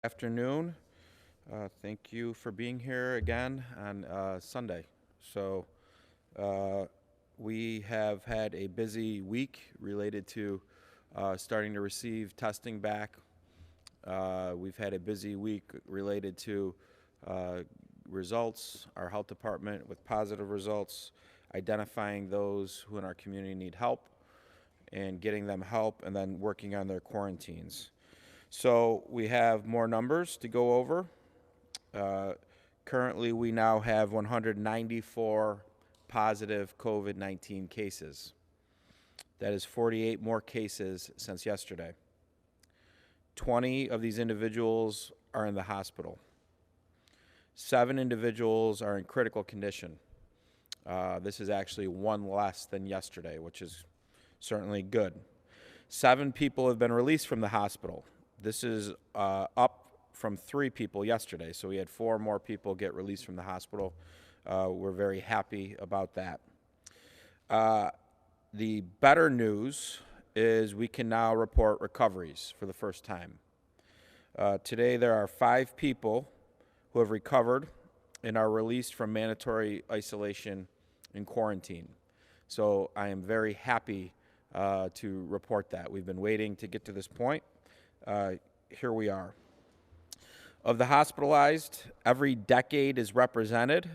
Afternoon. Thank you for being here again on Sunday. So, uh, we have had a busy week related to starting to receive testing back. We've had a busy week related to uh, results, our health department with positive results, identifying those who in our community need help and getting them help, and then working on their quarantines. So we have more numbers to go over. Uh, Currently, we now have 194 positive COVID 19 cases. That is 48 more cases since yesterday. 20 of these individuals are in the hospital. 7 individuals are in critical condition. This is actually one less than yesterday, which is certainly good. 7 people have been released from the hospital. This is up from 3 people yesterday, so we had 4 more people get released from the hospital. We're very happy about that. The better news is we can now report recoveries for the first time. Today there are 5 people who have recovered and are released from mandatory isolation and quarantine. So I am very happy to report that. We've been waiting to get to this point. Here we are. Of the hospitalized, every decade is represented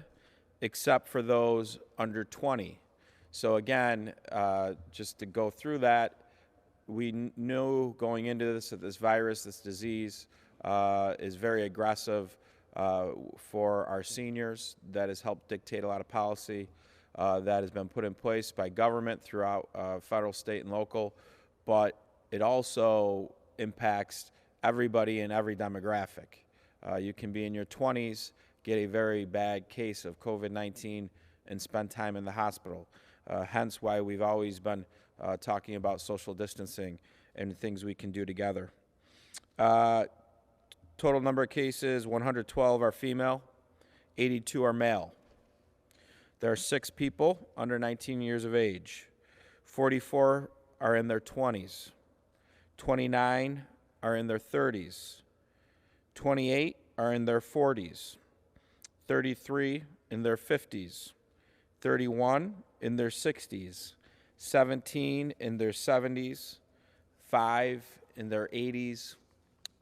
except for those under 20. So again, just to go through that, we knew going into this that this virus, this disease, is very aggressive for our seniors. That has helped dictate a lot of policy that has been put in place by government throughout federal, state, and local, but it also impacts everybody in every demographic. You can be in your 20s, get a very bad case of COVID-19, and spend time in the hospital. Hence why we've always been talking about social distancing and things we can do together. Total number of cases, 112 are female, 82 are male. There are 6 people under 19 years of age. 44 are in their 20s. 29 are in their 30s. 28 are in their 40s. 33 in their 50s. 31 in their 60s. 17 in their 70s. 5 in their 80s.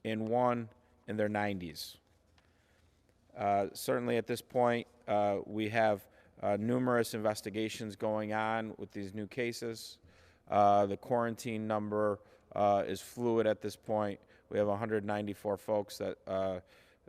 And 1 in their 90s. Certainly at this point, we have numerous investigations going on with these new cases. The quarantine number is fluid at this point. We have 194 folks that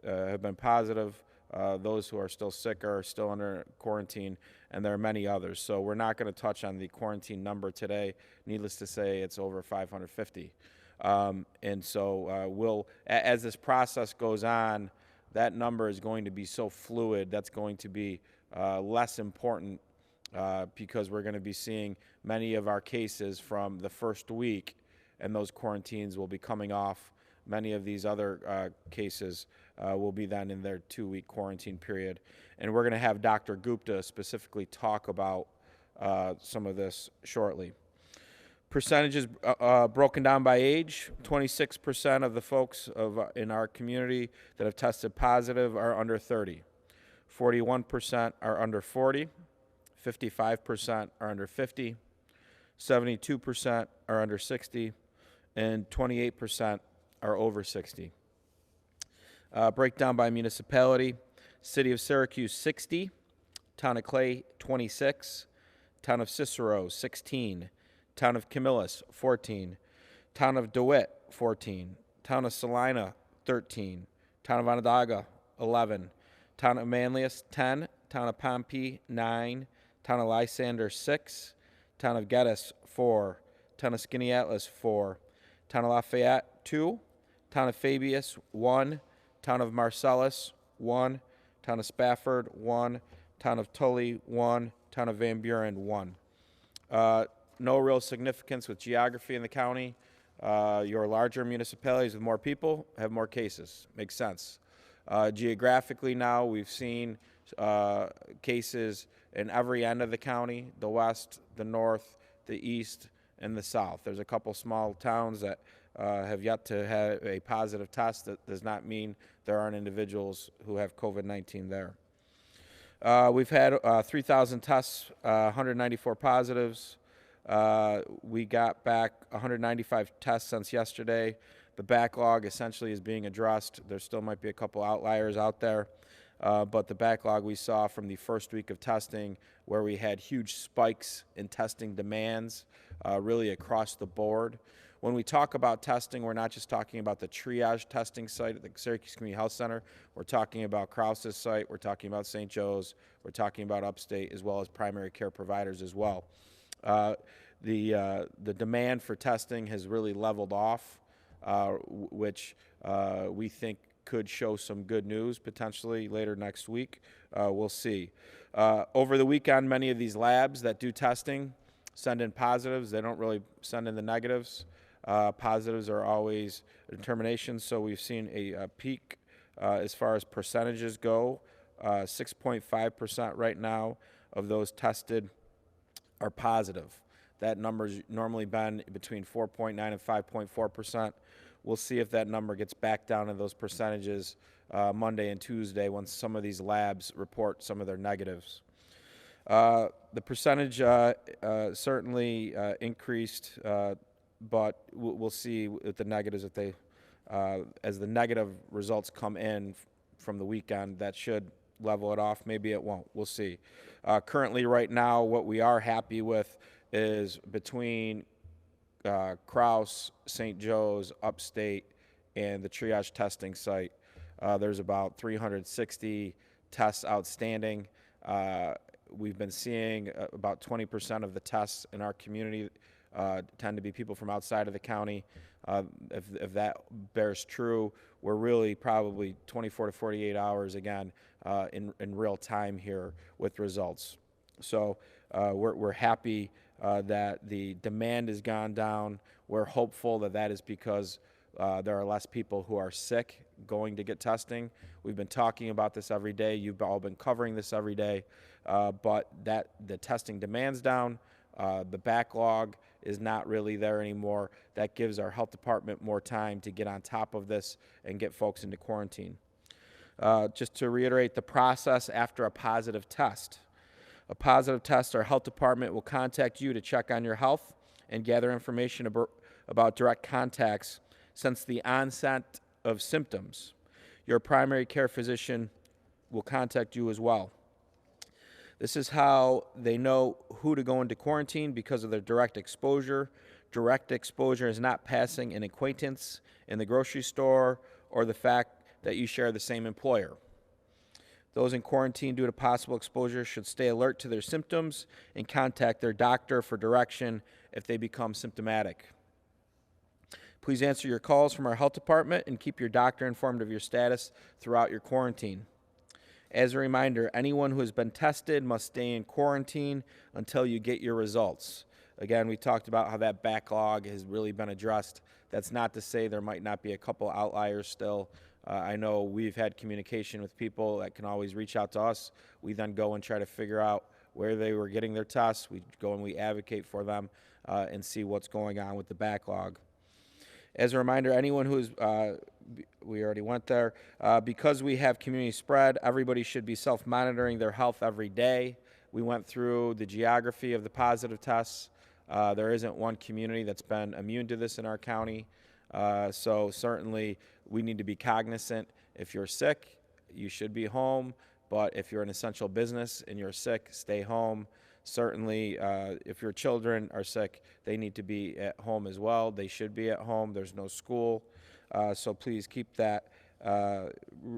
have been positive. Those who are still sick are still under quarantine, and there are many others. So we're not going to touch on the quarantine number today. Needless to say, it's over 550. And so as this process goes on, that number is going to be so fluid. That's going to be less important because we're going to be seeing many of our cases from the first week, and those quarantines will be coming off. Many of these other cases will be then in their 2-week quarantine period. And we're going to have Dr. Gupta specifically talk about some of this shortly. Percentages broken down by age: 26% of the folks in our community that have tested positive are under 30. 41% are under 40. 55% are under 50. 72% are under 60. And 28% are over 60. Breakdown by municipality: City of Syracuse 60, Town of Clay 26, Town of Cicero 16, Town of Camillus 14, Town of DeWitt 14, Town of Salina 13, Town of Onondaga 11, Town of Manlius 10, Town of Pompey 9, Town of Lysander 6, Town of Geddes 4, Town of Skaneateles 4, Town of Lafayette 2, Town of Fabius 1, Town of Marcellus 1, Town of Spafford 1, Town of Tully 1, Town of Van Buren 1. No real significance with geography in the county. Your larger municipalities with more people have more cases. Makes sense. Geographically now, we've seen cases in every end of the county: the west, the north, the east, and the south. There's a couple small towns that have yet to have a positive test. That does not mean there aren't individuals who have COVID-19 there. We've had 3,000 tests, 194 positives. We got back 195 tests since yesterday. The backlog essentially is being addressed. There still might be a couple outliers out there, but the backlog we saw from the first week of testing, where we had huge spikes in testing demands really across the board. When we talk about testing, we're not just talking about the triage testing site at the Syracuse Community Health Center. We're talking about Krause's site. We're talking about St. Joe's. We're talking about Upstate, as well as primary care providers as well. The demand for testing has really leveled off, which we think could show some good news potentially later next week. We'll see. Over the weekend, many of these labs that do testing send in positives. They don't really send in the negatives. Positives are always a determination, so we've seen a peak as far as percentages go. 6.5% right now of those tested are positive. That number's normally been between 4.9 and 5.4%. We'll see if that number gets back down to those percentages Monday and Tuesday when some of these labs report some of their negatives. The percentage certainly increased, but we'll see with the negatives if they, as the negative results come in from the weekend, that should level it off. Maybe it won't. We'll see. Currently, right now, what we are happy with is between Krause, St. Joe's, Upstate, and the triage testing site. There's about 360 tests outstanding. We've been seeing about 20% of the tests in our community tend to be people from outside of the county. If that bears true, we're really probably 24 to 48 hours again in real time here with results. So we're happy that the demand has gone down. We're hopeful that that is because there are less people who are sick going to get testing. We've been talking about this every day. You've all been covering this every day. But that the testing demand's down. The backlog is not really there anymore. That gives our health department more time to get on top of this and get folks into quarantine. Just to reiterate the process after a positive test. A positive test, our health department will contact you to check on your health and gather information about direct contacts since the onset of symptoms. Your primary care physician will contact you as well. This is how they know who to go into quarantine because of their direct exposure. Direct exposure is not passing an acquaintance in the grocery store or the fact that you share the same employer. Those in quarantine due to possible exposure should stay alert to their symptoms and contact their doctor for direction if they become symptomatic. Please answer your calls from our health department and keep your doctor informed of your status throughout your quarantine. As a reminder, anyone who has been tested must stay in quarantine until you get your results. Again, we talked about how that backlog has really been addressed. That's not to say there might not be a couple outliers still. I know we've had communication with people that can always reach out to us. We then go and try to figure out where they were getting their tests. We go and we advocate for them and see what's going on with the backlog. As a reminder, anyone who is, we already went there, because we have community spread, everybody should be self-monitoring their health every day. We went through the geography of the positive tests. There isn't one community that's been immune to this in our county. So certainly we need to be cognizant. If you're sick, you should be home. But if you're an essential business and you're sick, stay home. Certainly, if your children are sick, they need to be at home as well. They should be at home. There's no school. So please keep that.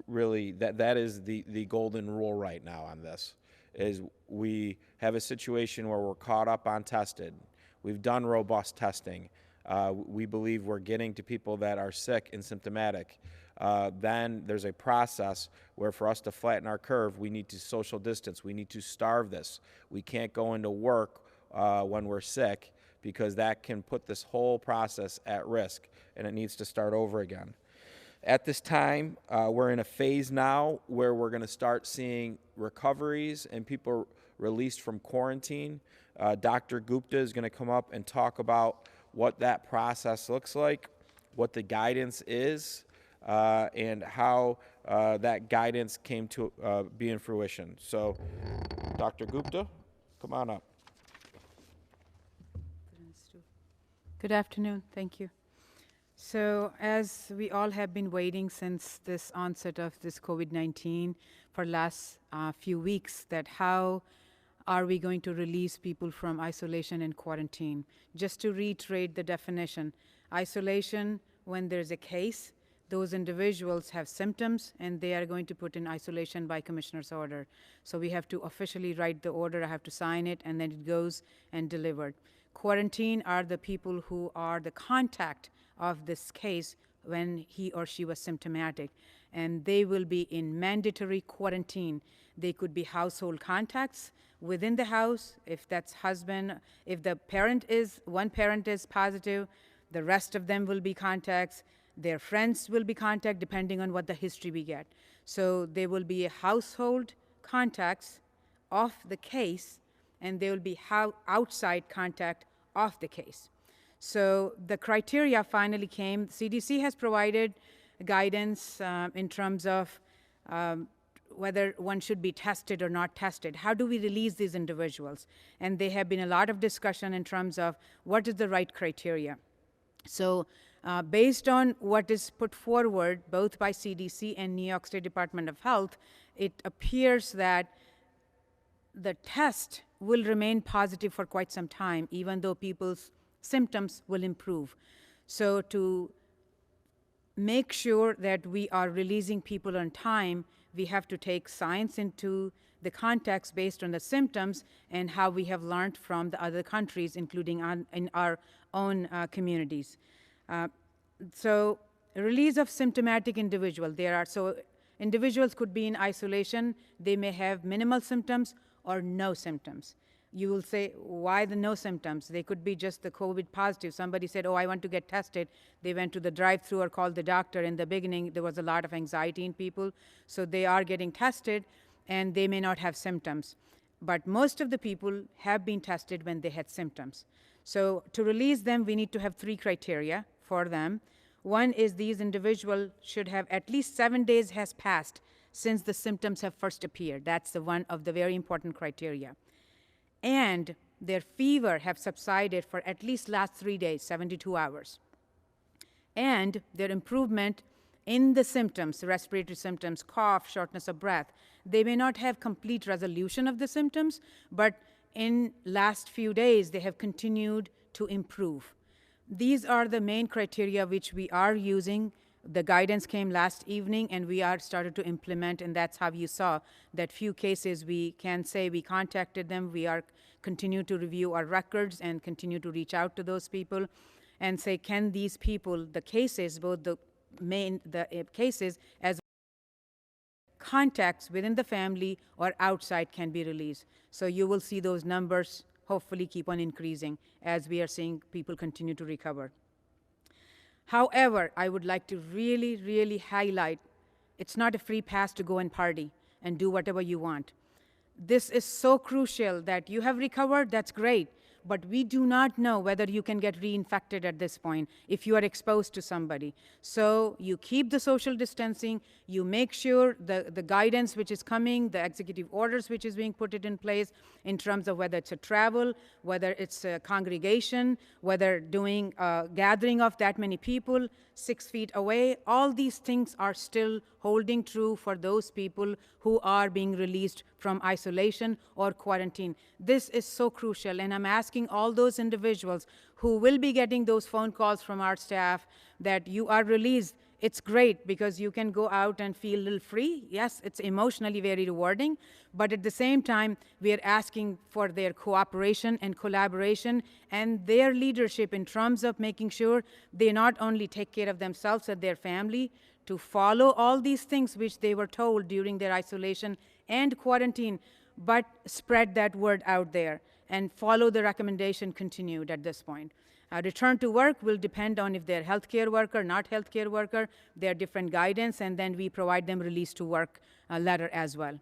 Really, that is the golden rule right now on this, is we have a situation where we're caught up on tested. We've done robust testing. We believe we're getting to people that are sick and symptomatic. Then there's a process where for us to flatten our curve, we need to social distance. We need to starve this. We can't go into work when we're sick because that can put this whole process at risk, and it needs to start over again. At this time, we're in a phase now where we're going to start seeing recoveries and people released from quarantine. Dr. Gupta is going to come up and talk about what that process looks like. what the guidance is, and how that guidance came to be in fruition. So, Dr. Gupta, come on up. Good afternoon. Thank you. So as we all have been waiting since this onset of this COVID-19 for last few weeks, that how are we going to release people from isolation and quarantine? Just to reiterate the definition, isolation, when there's a case, those individuals have symptoms and they are going to put in isolation by commissioner's order. So we have to officially write the order, I have to sign it, and then it goes and delivered. Quarantine are the people who are the contact of this case when he or she was symptomatic, and they will be in mandatory quarantine. They could be household contacts within the house, if that's husband, if the one parent is positive, the rest of them will be contacts, their friends will be contact depending on what the history we get. So there will be a household contacts of the case, and there will be outside contact of the case. So the criteria finally came. CDC has provided guidance in terms of whether one should be tested or not tested. How do we release these individuals? And there have been a lot of discussion in terms of what is the right criteria. So based on what is put forward both by CDC and New York State Department of Health, it appears that the test will remain positive for quite some time, even though people's symptoms will improve. So to make sure that we are releasing people on time, we have to take science into the context based on the symptoms and how we have learned from the other countries, including in our own communities. So release of symptomatic individual. Individuals could be in isolation. They may have minimal symptoms or no symptoms. You will say, why the no symptoms? They could be just the COVID positive. Somebody said, oh, I want to get tested. They went to the drive-through or called the doctor. In the beginning, there was a lot of anxiety in people. So they are getting tested, and they may not have symptoms. But most of the people have been tested when they had symptoms. So to release them, we need to have 3 criteria for them. One is these individuals should have at least 7 days has passed since the symptoms have first appeared. That's the one of the very important criteria. And their fever have subsided for at least last 3 days, 72 hours. And their improvement in the symptoms, respiratory symptoms, cough, shortness of breath. They may not have complete resolution of the symptoms, but in last few days, they have continued to improve. These are the main criteria which we are using. The guidance came last evening, and we are started to implement, and that's how you saw that few cases we can say we contacted them. We are continue to review our records and continue to reach out to those people and say, can these people, the cases, both the cases as contacts within the family or outside can be released. So you will see those numbers hopefully keep on increasing as we are seeing people continue to recover. However, I would like to really, really highlight, it's not a free pass to go and party and do whatever you want. This is so crucial that you have recovered, that's great, but we do not know whether you can get reinfected at this point if you are exposed to somebody. So you keep the social distancing, you make sure the guidance which is coming, the executive orders which is being put in place in terms of whether it's a travel, whether it's a congregation, whether doing a gathering of that many people 6 feet away, all these things are still holding true for those people who are being released from isolation or quarantine. This is so crucial, and I'm asking all those individuals who will be getting those phone calls from our staff that you are released. It's great because you can go out and feel a little free. Yes, it's emotionally very rewarding, but at the same time, we are asking for their cooperation and collaboration and their leadership in terms of making sure they not only take care of themselves and their family, to follow all these things which they were told during their isolation and quarantine, but spread that word out there and follow the recommendation continued at this point. Return to work will depend on if they're healthcare worker, not healthcare worker. There are different guidance, and then we provide them release to work letter as well.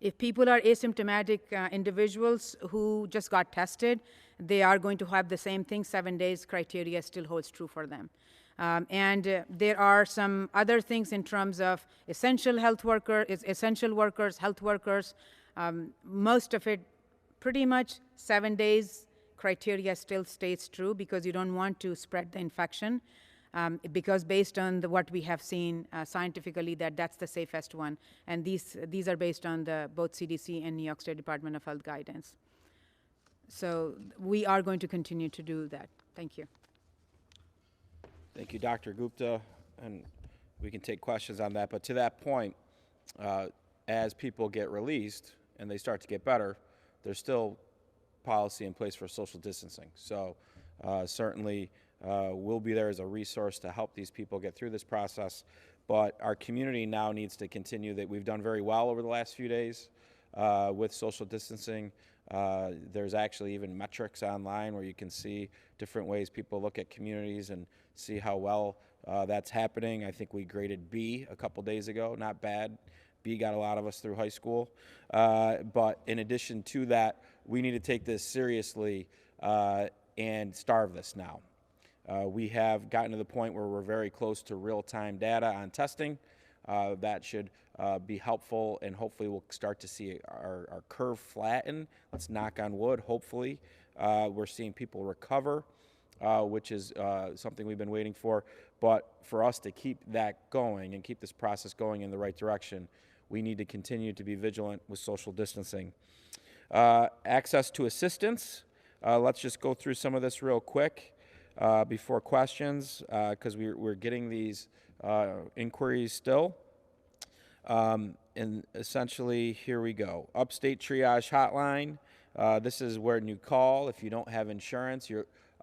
If people are asymptomatic individuals who just got tested, they are going to have the same thing. 7 days criteria still holds true for them. There are some other things in terms of essential workers, health workers. Most of it, pretty much 7 days criteria still stays true because you don't want to spread the infection. Because based on what we have seen scientifically, that's the safest one. And these are based on both CDC and New York State Department of Health guidance. So we are going to continue to do that. Thank you. Thank you, Dr. Gupta, and we can take questions on that. But to that point, as people get released and they start to get better, there's still policy in place for social distancing. So certainly we'll be there as a resource to help these people get through this process. But our community now needs to continue that we've done very well over the last few days with social distancing. There's actually even metrics online where you can see different ways people look at communities and see how well that's happening. I think we graded B a couple days ago, not bad. B got a lot of us through high school. But in addition to that, we need to take this seriously and starve this now. We have gotten to the point where we're very close to real-time data on testing. That should be helpful, and hopefully we'll start to see our curve flatten. Let's knock on wood, hopefully. We're seeing people recover, which is something we've been waiting for. But for us to keep that going and keep this process going in the right direction, we need to continue to be vigilant with social distancing. Access to assistance. Let's just go through some of this real quick before questions, because we're getting these inquiries still. And essentially, here we go. Upstate Triage Hotline. This is where you call if you don't have insurance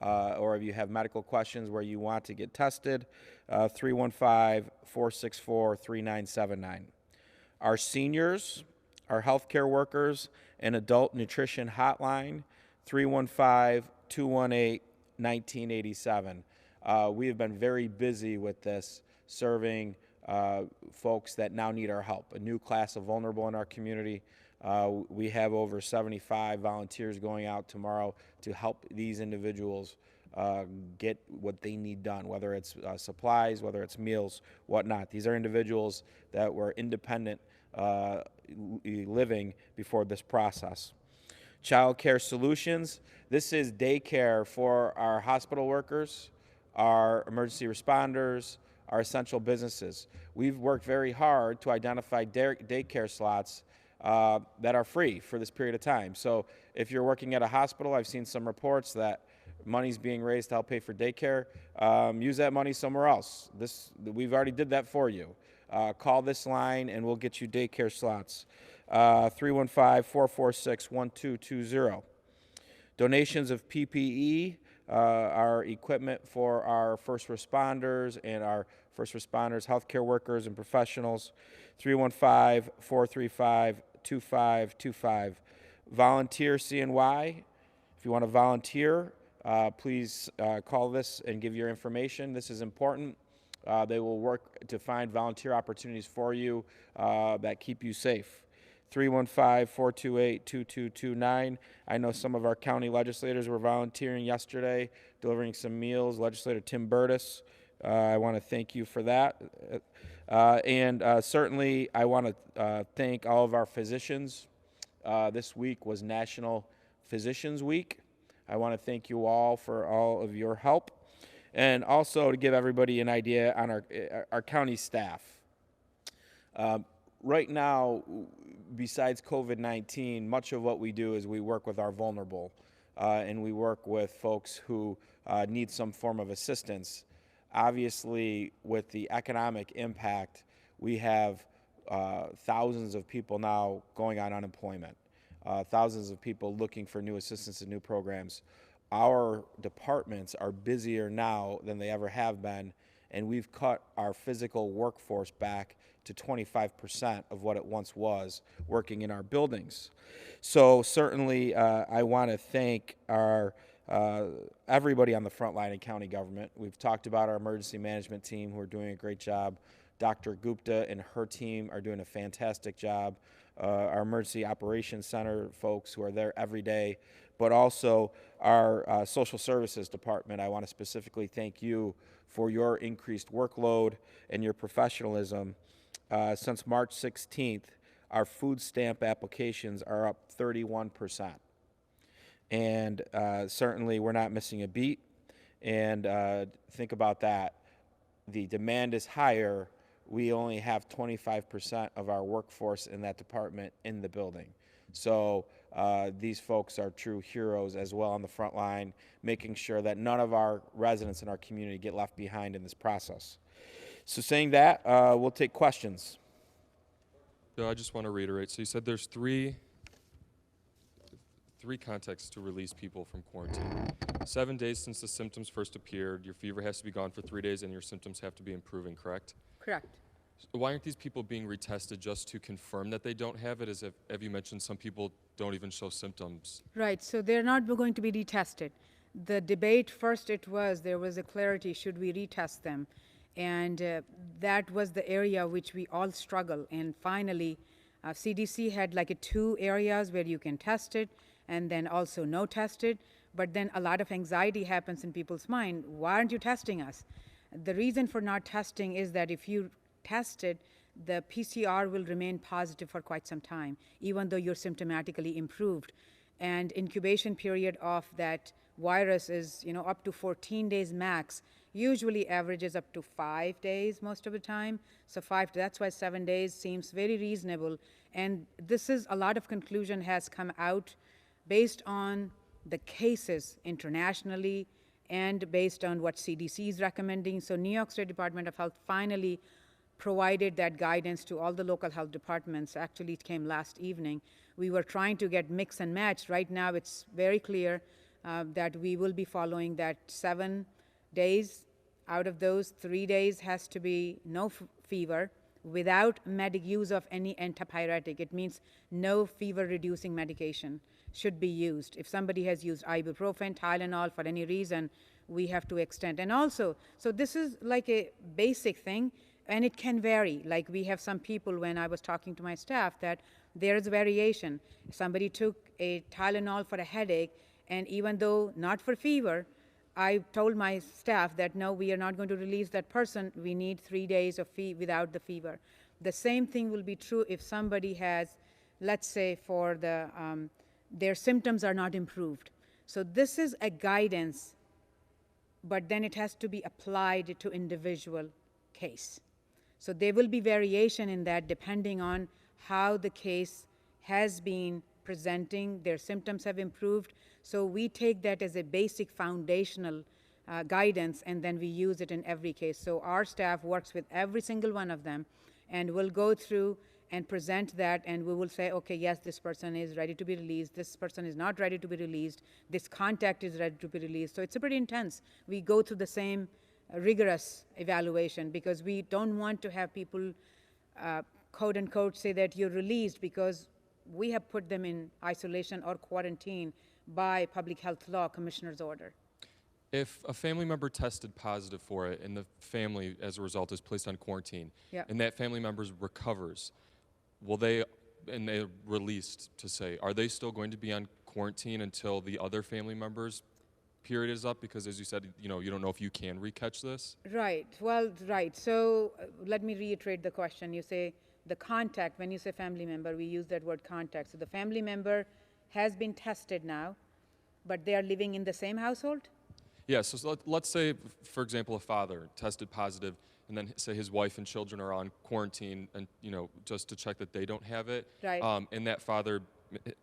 or if you have medical questions where you want to get tested. 315-464-3979. Our seniors, our healthcare workers, and adult nutrition hotline, 315-218-1987. We have been very busy with this, serving folks that now need our help, a new class of vulnerable in our community. We have over 75 volunteers going out tomorrow to help these individuals get what they need done, whether it's supplies, whether it's meals, whatnot. These are individuals that were independent living before this process. Childcare Solutions. This is daycare for our hospital workers, our emergency responders, our essential businesses. We've worked very hard to identify daycare slots that are free for this period of time. So if you're working at a hospital, I've seen some reports that money's being raised to help pay for daycare. Use that money somewhere else. We've already did that for you. Call this line and we'll get you daycare slots. 315-446-1220. Donations of PPE, our equipment for our first responders and our first responders, healthcare workers and professionals, 315-435-2525. Volunteer CNY. If you want to volunteer, please call this and give your information. This is important. They will work to find volunteer opportunities for you that keep you safe. 315-428-2229. I know some of our county legislators were volunteering yesterday, delivering some meals. Legislator Tim Burtis, I want to thank you for that. And certainly I want to thank all of our physicians. This week was National Physicians Week. I want to thank you all for all of your help. And also to give everybody an idea on our county staff. Right now, besides COVID-19, much of what we do is we work with our vulnerable and we work with folks who need some form of assistance. Obviously, with the economic impact, we have thousands of people now going on unemployment, thousands of people looking for new assistance and new programs. Our departments are busier now than they ever have been, and we've cut our physical workforce back to 25% of what it once was working in our buildings. So certainly I want to thank everybody on the front line in county government. We've talked about our emergency management team who are doing a great job. Dr. Gupta and her team are doing a fantastic job. Our emergency operations center folks who are there every day, but also our social services department. I want to specifically thank you for your increased workload and your professionalism. Since March 16th, our food stamp applications are up 31%. And certainly we're not missing a beat. And think about that. The demand is higher. We only have 25% of our workforce in that department in the building. So these folks are true heroes as well on the front line, making sure that none of our residents in our community get left behind in this process. So saying that, we'll take questions. So I just want to reiterate. So you said there's three contexts to release people from quarantine. 7 days since the symptoms first appeared, your fever has to be gone for 3 days, and your symptoms have to be improving, correct? Correct. So why aren't these people being retested just to confirm that they don't have it? As have you mentioned, some people don't even show symptoms. Right, so they're not going to be retested. The debate first there was a clarity, should we retest them? And that was the area which we all struggle. And finally, CDC had like 2 areas where you can test it, and then also no tested. But then a lot of anxiety happens in people's mind. Why aren't you testing us? The reason for not testing is that if you test it, the PCR will remain positive for quite some time, even though you're symptomatically improved. And incubation period of that virus is, up to 14 days max, usually averages up to 5 days most of the time. So that's why 7 days seems very reasonable. And this is a lot of conclusion has come out based on the cases internationally and based on what CDC is recommending. So New York State Department of Health finally provided that guidance to all the local health departments. Actually, it came last evening. We were trying to get mix and match. Right now, it's very clear that we will be following that 7 days. Out of those, 3 days has to be no fever without use of any antipyretic. It means no fever-reducing medication should be used. If somebody has used ibuprofen, Tylenol for any reason, we have to extend. And also, so this is like a basic thing, and it can vary. Like we have some people, when I was talking to my staff, that there is variation. Somebody took a Tylenol for a headache, and even though not for fever, I told my staff that no, we are not going to release that person. We need 3 days of without the fever. The same thing will be true if somebody has, let's say, for the their symptoms are not improved. So this is a guidance, but then it has to be applied to individual case. So there will be variation in that depending on how the case has been presenting, their symptoms have improved. So we take that as a basic foundational guidance, and then we use it in every case. So our staff works with every single one of them, and we'll go through and present that, and we will say, okay, yes, this person is ready to be released, this person is not ready to be released, this contact is ready to be released. So it's pretty intense. We go through the same rigorous evaluation because we don't want to have people, quote unquote, say that you're released because we have put them in isolation or quarantine by public health law commissioner's order. If a family member tested positive for it and the family, as a result, is placed on quarantine, and that family member recovers, will they, and they're released to say, are they still going to be on quarantine until the other family members' period is up? Because as you said, you don't know if you can recatch this. Right. Well, right. So let me reiterate the question. You say the contact, when you say family member, we use that word contact. So the family member has been tested now, but they are living in the same household? Yeah, so let's say, for example, a father tested positive, and then say his wife and children are on quarantine, and just to check that they don't have it. Right. And that father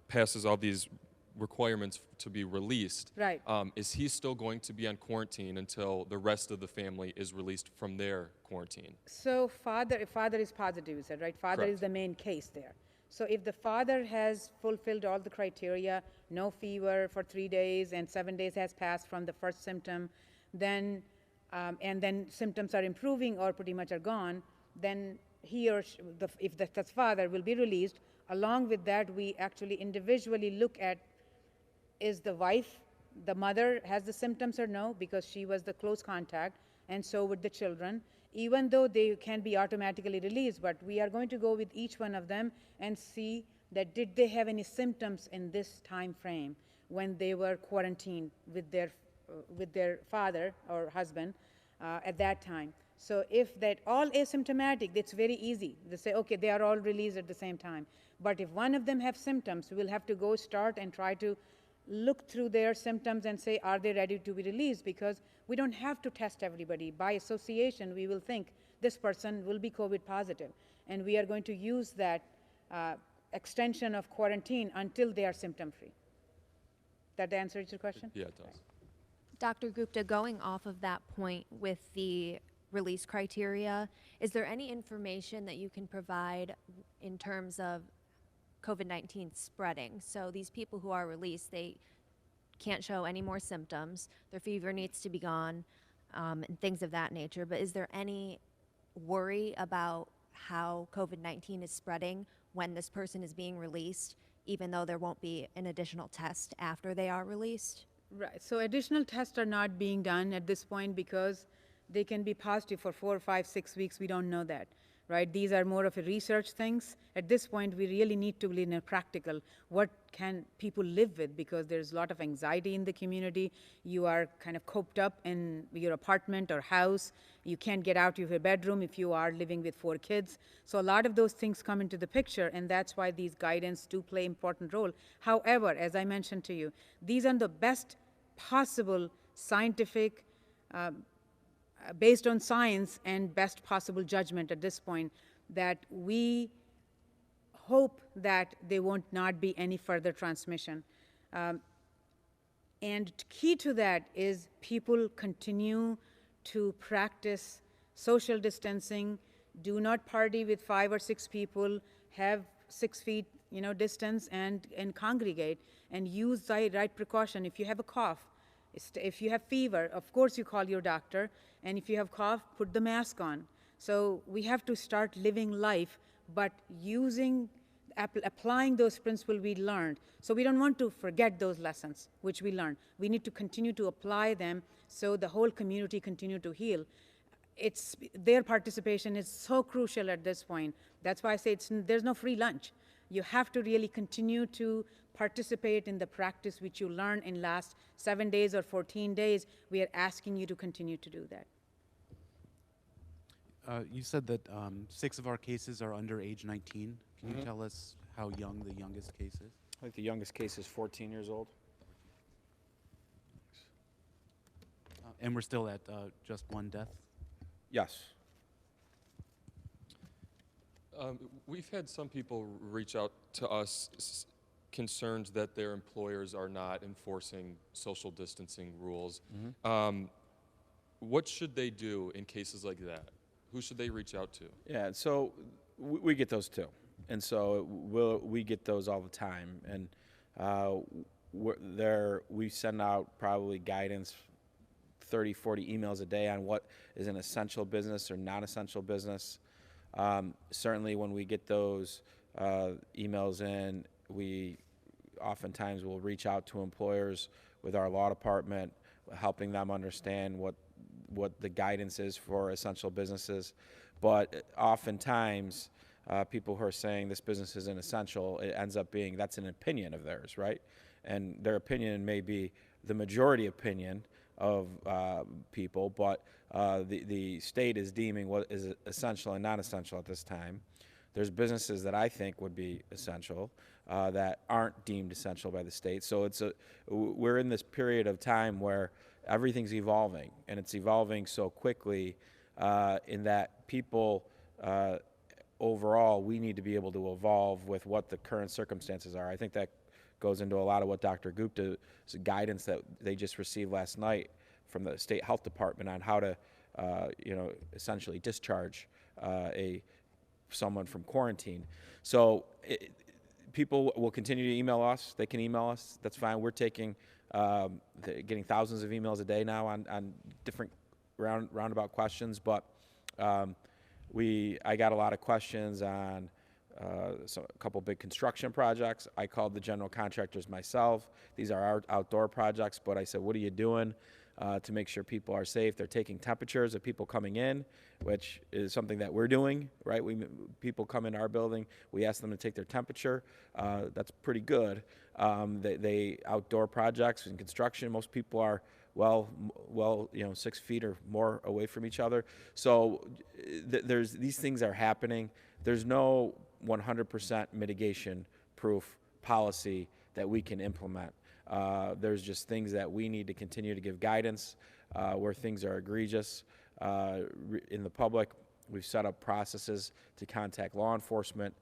passes all these requirements to be released. Right. Is he still going to be on quarantine until the rest of the family is released from their quarantine? So if father is positive, you said, right? Father Correct. is the main case there. So if the father has fulfilled all the criteria, no fever for 3 days and 7 days has passed from the first symptom, then and then symptoms are improving or pretty much are gone, then he or she, if the father will be released. Along with that, we actually individually look at, is the wife, the mother, has the symptoms or no, because she was the close contact, and so would the children. Even though they can be automatically released, but we are going to go with each one of them and see that did they have any symptoms in this time frame when they were quarantined with their father or husband. at that time. So if that all asymptomatic, it's very easy. They say, okay, they are all released at the same time. But if one of them have symptoms, we'll have to go start and try to look through their symptoms and say, are they ready to be released? Because we don't have to test everybody. By association, we will think this person will be COVID positive. And we are going to use that extension of quarantine until they are symptom-free. That answers your question? Yeah, it does. Dr. Gupta, going off of that point with the release criteria, is there any information that you can provide in terms of COVID-19 spreading? So these people who are released, they can't show any more symptoms, their fever needs to be gone, and things of that nature. But is there any worry about how COVID-19 is spreading when this person is being released, even though there won't be an additional test after they are released? Right. So additional tests are not being done at this point because they can be positive for 4, 5, 6 weeks. We don't know that, right? These are more of a research things. At this point, we really need to be in a practical, what can people live with? Because there's a lot of anxiety in the community. You are kind of coped up in your apartment or house. You can't get out of your bedroom if you are living with 4 kids. So a lot of those things come into the picture, and that's why these guidance do play important role. However, as I mentioned to you, these are the best possible scientific, based on science and best possible judgment at this point, that we hope that there won't not be any further transmission. And key to that is people continue to practice social distancing, do not party with 5 or 6 people, have 6 feet distance, and congregate, and use the right precaution. If you have a cough, if you have fever, of course you call your doctor, and if you have cough, put the mask on. So we have to start living life, but applying those principles we learned. So we don't want to forget those lessons which we learned. We need to continue to apply them so the whole community continue to heal. Their participation is so crucial at this point. That's why I say there's no free lunch. You have to really continue to participate in the practice which you learned in last 7 days or 14 days. We are asking you to continue to do that. You said that 6 of our cases are under age 19. Can you tell us how young the youngest case is? I think the youngest case is 14 years old. And we're still at just 1 death? Yes. We've had some people reach out to us concerned that their employers are not enforcing social distancing rules. What should they do in cases like that? Who should they reach out to? Yeah, so we get those too. And so we get those all the time. And we send out probably guidance, 30, 40 emails a day on what is an essential business or non-essential business. Certainly when we get those emails in, we oftentimes will reach out to employers with our law department, helping them understand what the guidance is for essential businesses. But oftentimes, people who are saying this business isn't essential, it ends up being that's an opinion of theirs, right? And their opinion may be the majority opinion of people, but the state is deeming what is essential and non-essential at this time. There's businesses that I think would be essential that aren't deemed essential by the state. So we're in this period of time where everything's evolving, and it's evolving so quickly in that people overall, we need to be able to evolve with what the current circumstances are. I think that goes into a lot of what Dr. Gupta's guidance that they just received last night from the state health department on how to, essentially discharge someone from quarantine. So people will continue to email us. They can email us. That's fine. We're getting thousands of emails a day now on different roundabout questions, but I got a lot of questions on a couple big construction projects. I called the general contractors myself. These are our outdoor projects, but I said, what are you doing to make sure people are safe? They're taking temperatures of people coming in, which is something that we're doing, right? People come in our building, we ask them to take their temperature. That's pretty good. They outdoor projects and construction, most people are well, 6 feet or more away from each other. So there's these things are happening. There's no 100% mitigation proof policy that we can implement. There's just things that we need to continue to give guidance where things are egregious in the public. We've set up processes to contact law enforcement,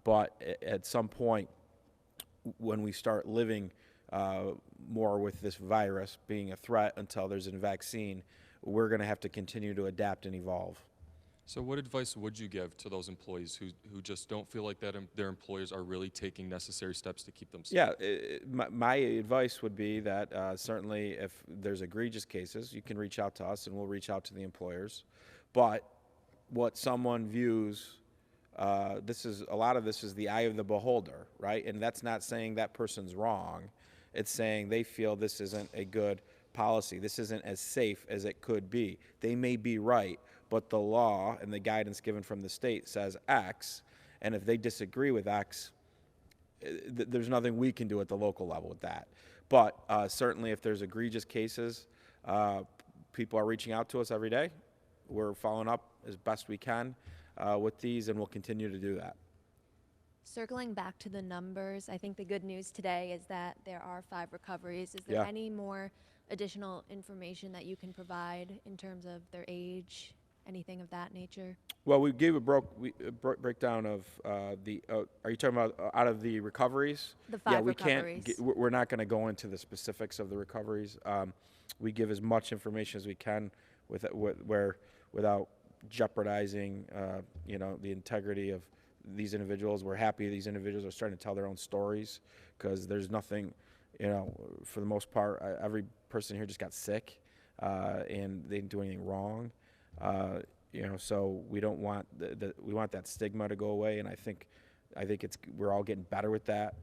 but at some point, when we start living more with this virus being a threat until there's a vaccine, we're going to have to continue to adapt and evolve. So what advice would you give to those employees who just don't feel like that their employers are really taking necessary steps to keep them safe? Yeah, my advice would be that certainly if there's egregious cases, you can reach out to us and we'll reach out to the employers. But what someone views, a lot of this is the eye of the beholder, right? And that's not saying that person's wrong. It's saying they feel this isn't a good policy. This isn't as safe as it could be. They may be right, but the law and the guidance given from the state says X, and if they disagree with X, there's nothing we can do at the local level with that. But certainly if there's egregious cases, people are reaching out to us every day. We're following up as best we can with these, and we'll continue to do that. Circling back to the numbers, I think the good news today is that there are 5 recoveries. Is there any more additional information that you can provide in terms of their age, anything of that nature? Well, we gave a breakdown of the. Are you talking about out of the recoveries? The 5 recoveries. We're not going to go into the specifics of the recoveries. We give as much information as we can without jeopardizing, the integrity of these individuals. We're happy these individuals are starting to tell their own stories, because there's nothing, for the most part, every person here just got sick, and they didn't do anything wrong. So we don't want we want that stigma to go away, and I think we're all getting better with that,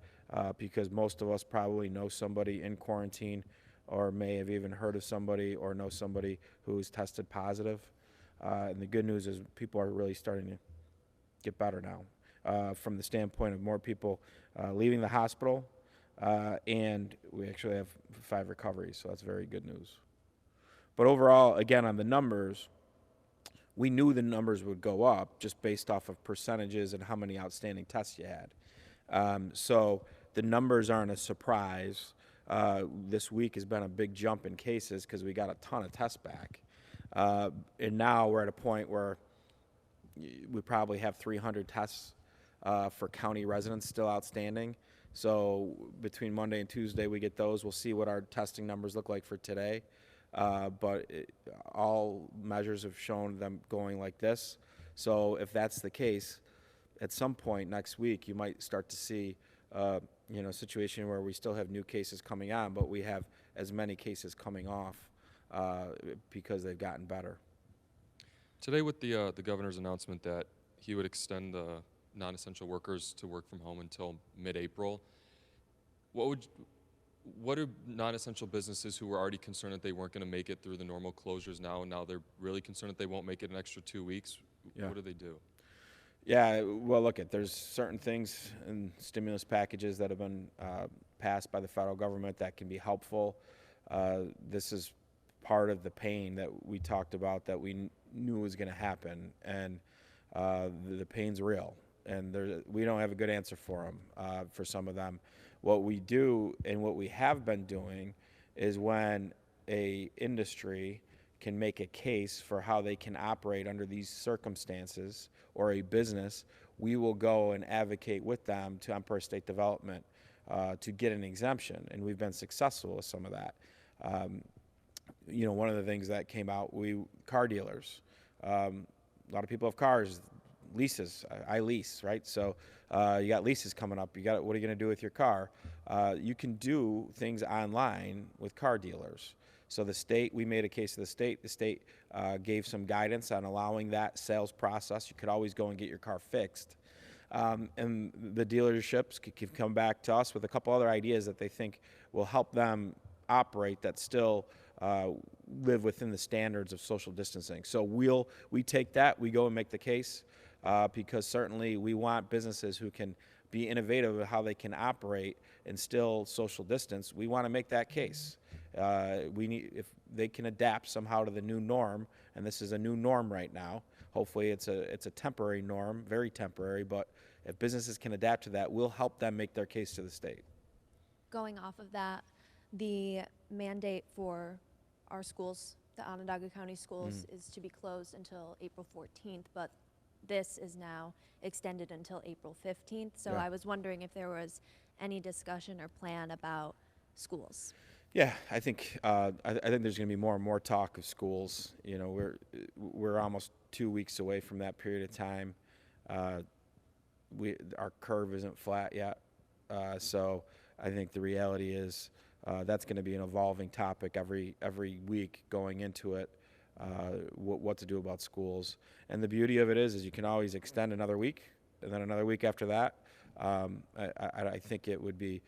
because most of us probably know somebody in quarantine, or may have even heard of somebody or know somebody who's tested positive. And the good news is people are really starting to get better now, from the standpoint of more people leaving the hospital, and we actually have 5 recoveries, so that's very good news. But overall, again, on the numbers, we knew the numbers would go up just based off of percentages and how many outstanding tests you had. So the numbers aren't a surprise. This week has been a big jump in cases because we got a ton of tests back. And now we're at a point where we probably have 300 tests for county residents still outstanding. So between Monday and Tuesday, we get those. We'll see what our testing numbers look like for today. But all measures have shown them going like this. So if that's the case, at some point next week, you might start to see a situation where we still have new cases coming on, but we have as many cases coming off because they've gotten better. Today, with the governor's announcement that he would extend the non-essential workers to work from home until mid-April, what are non-essential businesses who were already concerned that they weren't going to make it through the normal closures now they're really concerned that they won't make it an extra 2 weeks? What do they do? Yeah, well, there's certain things in stimulus packages that have been passed by the federal government that can be helpful. This is part of the pain that we talked about that we knew was going to happen, and the pain's real, and we don't have a good answer for them, for some of them. What we do and what we have been doing is when a industry can make a case for how they can operate under these circumstances, or a business, we will go and advocate with them to Empire State Development to get an exemption, and we've been successful with some of that. One of the things that came out, car dealers, a lot of people have cars, leases. I lease, right? So you got leases coming up. What are you going to do with your car? You can do things online with car dealers. So the state, we made a case to the state. The state gave some guidance on allowing that sales process. You could always go and get your car fixed. And the dealerships can come back to us with a couple other ideas that they think will help them operate that still live within the standards of social distancing. So we take that, we go and make the case, because certainly we want businesses who can be innovative with how they can operate and still social distance. We want to make that case. If they can adapt somehow to the new norm, and this is a new norm right now. Hopefully, it's a temporary norm, very temporary. But if businesses can adapt to that, we'll help them make their case to the state. Going off of that, the mandate for our schools, the Onondaga County schools, is to be closed until April 14th, but this is now extended until April 15th. So Yeah. I was wondering if there was any discussion or plan about schools. Yeah, I think there's going to be more and more talk of schools. You know, we're almost 2 weeks away from that period of time. Our curve isn't flat yet, so I think the reality is that's going to be an evolving topic every week going into it. What to do about schools, and the beauty of it is you can always extend another week, and then another week after that. I think it would be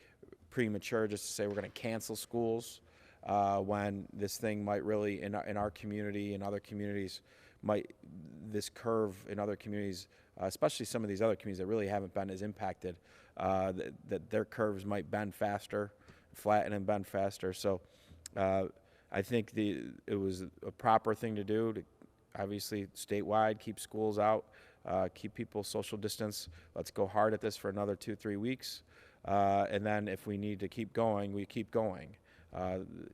premature just to say we're going to cancel schools when this thing might really in our community and other communities this curve in other communities, especially some of these other communities that really haven't been as impacted, that their curves might bend faster, flatten and bend faster. So I think it was a proper thing to do to obviously statewide keep schools out, keep people social distance. Let's go hard at this for another 2-3 weeks. And then if we need to keep going, we keep going.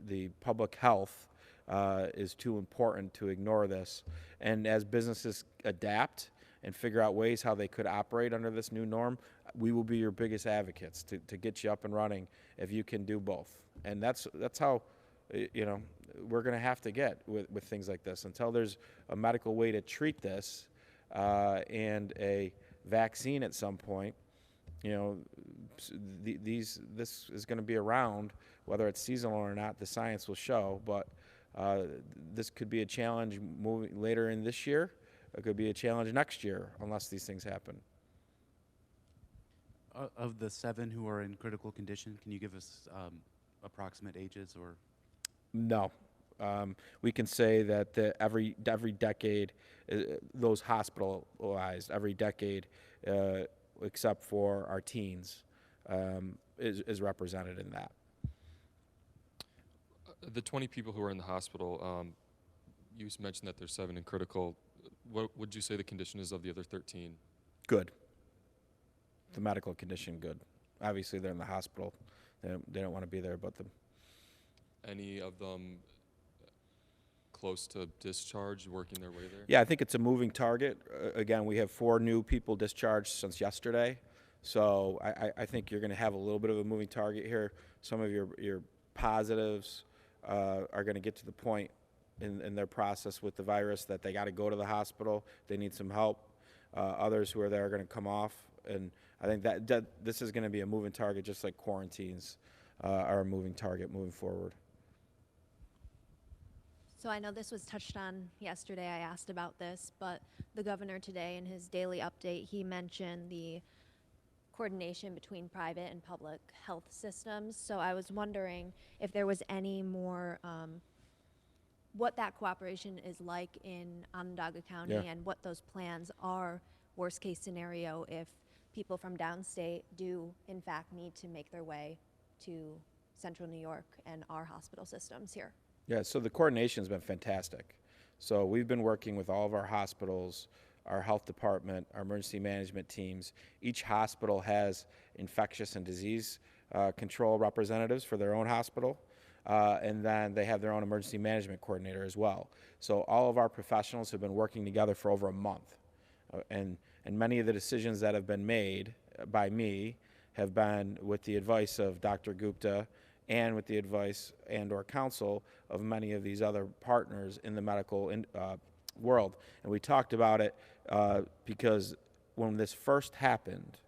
The public health is too important to ignore this. And as businesses adapt and figure out ways how they could operate under this new norm, we will be your biggest advocates to get you up and running if you can do both. And that's how, you know, we're going to have to get with things like this until there's a medical way to treat this and a vaccine at some point. You know, this is going to be around, whether it's seasonal or not. The science will show, but this could be a challenge moving later in this year. It could be a challenge next year, unless these things happen. Of the 7 who are in critical condition, can you give us approximate ages or? No. We can say that every decade, those hospitalized every decade, except for our teens, is represented in that. The 20 people who are in the hospital, you mentioned that there's 7 in critical. What would you say the condition is of the other 13? Good. The medical condition, good. Obviously, they're in the hospital. They don't want to be there, but any of them close to discharge, working their way there? Yeah, I think it's a moving target. Again, we have 4 new people discharged since yesterday. So I think you're going to have a little bit of a moving target here. Some of your positives are going to get to the point in their process with the virus that they got to go to the hospital. They need some help. Others who are there are going to come off. And I think that this is going to be a moving target, just like quarantines are a moving target moving forward. So I know this was touched on yesterday. I asked about this, but the governor today in his daily update, he mentioned the coordination between private and public health systems. So I was wondering if there was any more, what that cooperation is like in Onondaga County, Yeah. and what those plans are, worst case scenario, if people from downstate do in fact need to make their way to central New York and our hospital systems here. Yeah, so the coordination has been fantastic. So we've been working with all of our hospitals, our health department, our emergency management teams. Each hospital has infectious and disease control representatives for their own hospital, and then they have their own emergency management coordinator as well. So all of our professionals have been working together for over a month, and many of the decisions that have been made by me have been with the advice of Dr. Gupta and with the advice and or counsel of many of these other partners in the medical world. And we talked about it because when this first happened,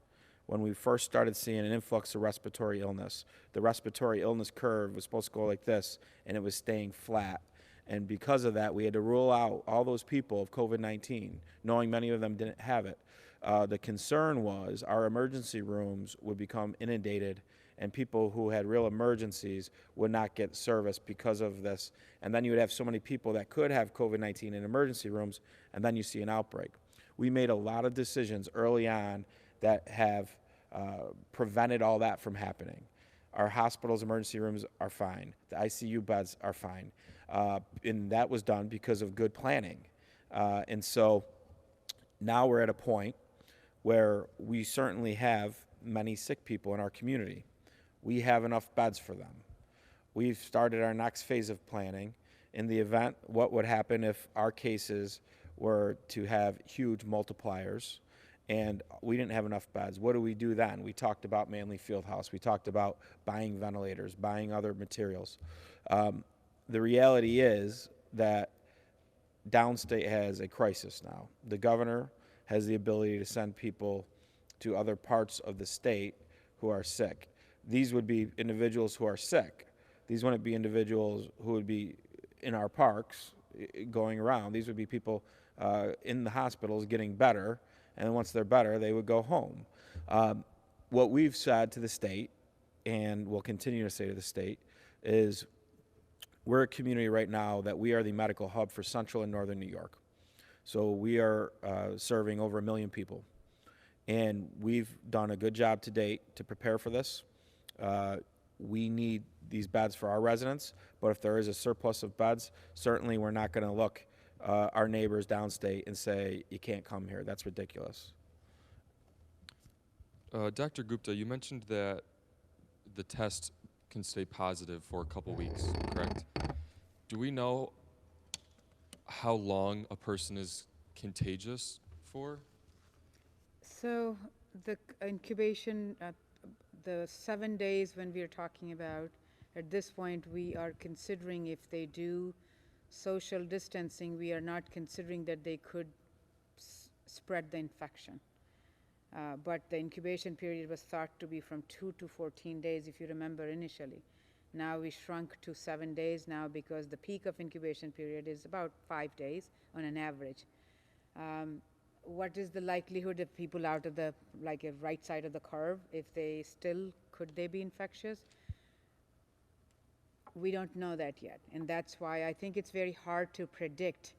when we first started seeing an influx of respiratory illness, the respiratory illness curve was supposed to go like this, and it was staying flat. And because of that, we had to rule out all those people of COVID-19, knowing many of them didn't have it. The concern was our emergency rooms would become inundated, and people who had real emergencies would not get service because of this. And then you would have so many people that could have COVID-19 in emergency rooms, and then you see an outbreak. We made a lot of decisions early on that have prevented all that from happening. Our hospitals, emergency rooms are fine. The ICU beds are fine. And that was done because of good planning. And so now we're at a point where we certainly have many sick people in our community. We have enough beds for them. We've started our next phase of planning in the event what would happen if our cases were to have huge multipliers and we didn't have enough beds. What do we do then? We talked about Manley Fieldhouse. We talked about buying ventilators, buying other materials. The reality is that downstate has a crisis now. The governor has the ability to send people to other parts of the state who are sick. These would be individuals who are sick. These wouldn't be individuals who would be in our parks going around. These would be people in the hospitals getting better, and once they're better, they would go home. What we've said to the state, and will continue to say to the state, is we're a community right now that we are the medical hub for central and northern New York. So we are serving over 1 million people. And we've done a good job to date to prepare for this. We need these beds for our residents, but if there is a surplus of beds, certainly we're not going to look our neighbors downstate and say, you can't come here. That's ridiculous. Dr. Gupta, you mentioned that the test can stay positive for a couple weeks, correct? Do we know how long a person is contagious for? So the incubation, the 7 days when we are talking about, at this point we are considering if they do social distancing, we are not considering that they could spread the infection. But the incubation period was thought to be from 2 to 14 days, if you remember initially. Now we shrunk to 7 days now because the peak of incubation period is about 5 days on an average. What is the likelihood of people out of the, like a right side of the curve, if they still, could they be infectious? We don't know that yet, and that's why I think it's very hard to predict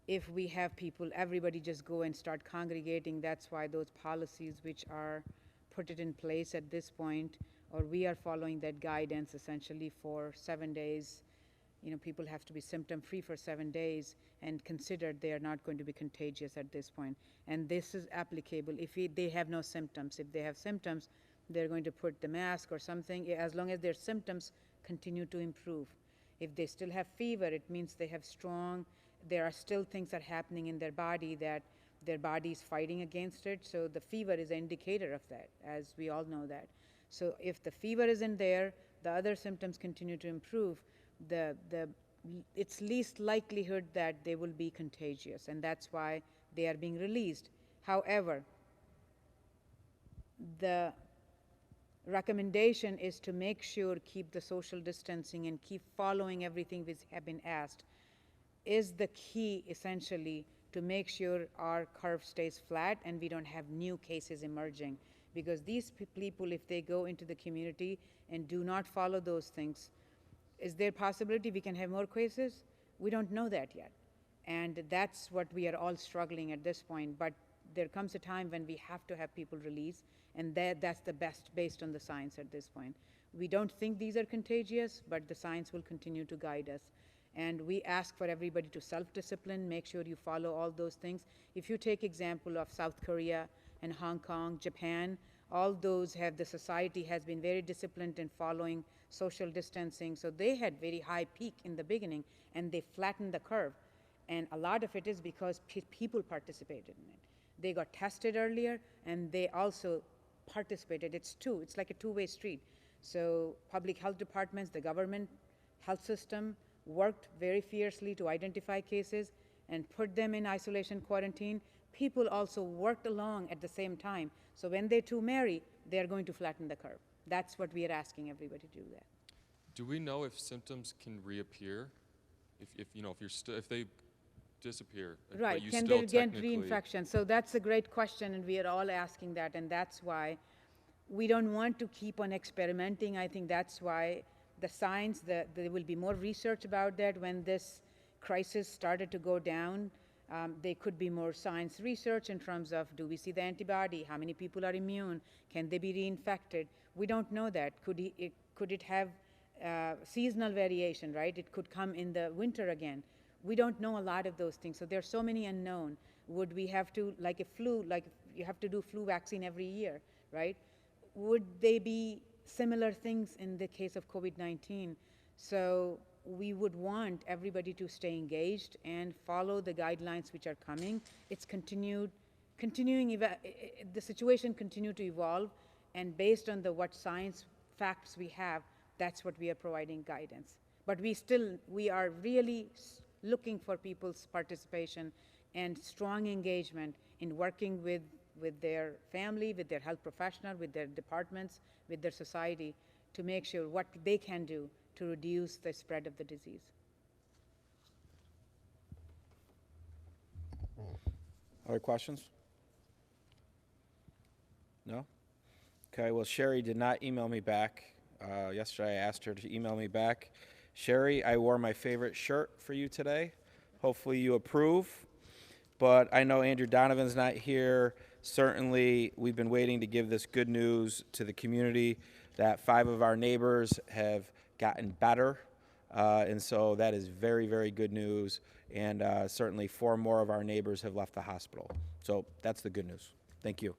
if we have people, everybody just go and start congregating. That's why those policies which are put it in place at this point, or we are following that guidance essentially for 7 days. You know, people have to be symptom-free for 7 days and considered they are not going to be contagious at this point. And this is applicable if they have no symptoms. If they have symptoms, they're going to put the mask or something, as long as their symptoms continue to improve. If they still have fever, it means they have there are still things that are happening in their body that their body is fighting against it. So the fever is an indicator of that, as we all know that. So if the fever isn't there, the other symptoms continue to improve, it's least likelihood that they will be contagious, and that's why they are being released. However, the recommendation is to make sure keep the social distancing and keep following everything we have been asked is the key essentially to make sure our curve stays flat and we don't have new cases emerging. Because these people, if they go into the community and do not follow those things, is there a possibility we can have more cases? We don't know that yet. And that's what we are all struggling at this point. But there comes a time when we have to have people released, and that's the best based on the science at this point. We don't think these are contagious, but the science will continue to guide us. And we ask for everybody to self-discipline, make sure you follow all those things. If you take example of South Korea and Hong Kong, Japan, all those have, the society has been very disciplined in following social distancing. So they had very high peak in the beginning, and they flattened the curve. And a lot of it is because people participated in it. They got tested earlier, and they also participated. It's like a two-way street. So public health departments, the government health system worked very fiercely to identify cases and put them in isolation quarantine. People also worked along at the same time. So when they two marry, they are going to flatten the curve. That's what we are asking everybody to do that. Do we know if symptoms can reappear? If they disappear, right? But you Can still they get reinfection? So that's a great question, and we are all asking that, and that's why we don't want to keep on experimenting. I think that's why the science, there will be more research about that when this crisis started to go down. There could be more science research in terms of, do we see the antibody? How many people are immune? Can they be reinfected? We don't know that. Could it have seasonal variation, right? It could come in the winter again. We don't know a lot of those things. So there are so many unknown. Would we have to, like a flu, like you have to do flu vaccine every year, right? Would they be similar things in the case of COVID-19? So we would want everybody to stay engaged and follow the guidelines which are coming. It's continuing, the situation continue to evolve, and based on the what science facts we have, that's what we are providing guidance. But we are really looking for people's participation and strong engagement in working with their family, with their health professional, with their departments, with their society, to make sure what they can do to reduce the spread of the disease. Other questions? No? Okay, well, Sherry did not email me back. Yesterday I asked her to email me back. Sherry, I wore my favorite shirt for you today. Hopefully you approve. But I know Andrew Donovan's not here. Certainly, we've been waiting to give this good news to the community that 5 of our neighbors have gotten better. And so that is very, very good news. And certainly 4 more of our neighbors have left the hospital. So that's the good news. Thank you.